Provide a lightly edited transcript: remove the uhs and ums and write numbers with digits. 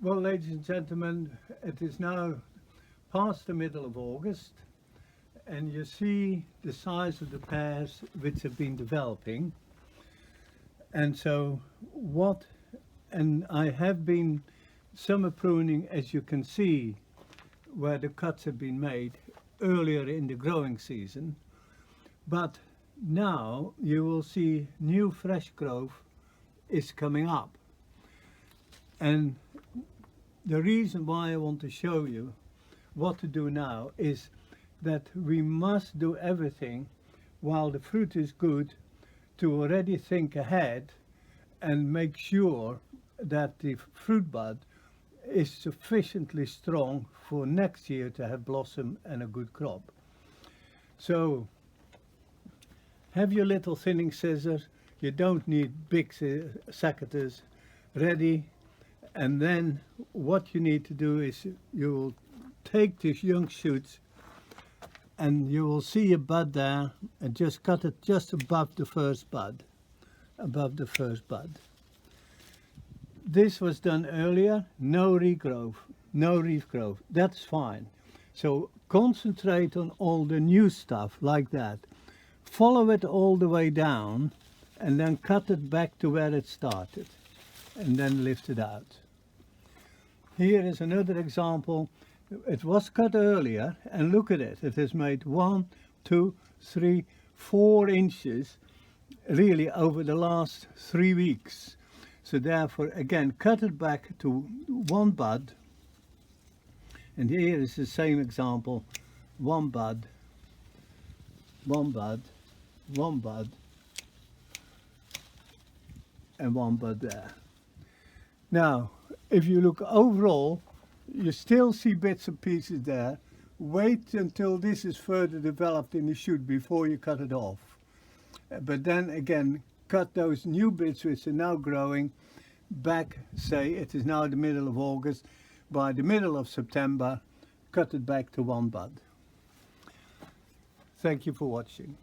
Well, ladies and gentlemen, it is now past the middle of August, and you see the size of the pears which have been developing. And so and I have been summer pruning, as you can see, where the cuts have been made earlier in the growing season. But now you will see new fresh growth is coming up. And the reason why I want to show you what to do now is that we must do everything while the fruit is good to already think ahead and make sure that the fruit bud is sufficiently strong for next year to have blossom and a good crop. So have your little thinning scissors. You don't need big secateurs ready. And then what you need to do is you will take these young shoots and you will see a bud there, and just cut it just above the first bud. This was done earlier, no regrowth, no leaf growth, that's fine. So concentrate on all the new stuff like that. Follow it all the way down and then cut it back to where it started and then lift it out. Here is another example. It was cut earlier and look at it. It has made 1, 2, 3, 4 inches really over the last 3 weeks. So therefore again cut it back to one bud, and here is the same example, one bud, one bud, one bud and one bud there. Now if you look overall, you still see bits and pieces there. Wait until this is further developed in the shoot before you cut it off. But then again, cut those new bits which are now growing back, say it is now the middle of August, by the middle of September, cut it back to one bud. Thank you for watching.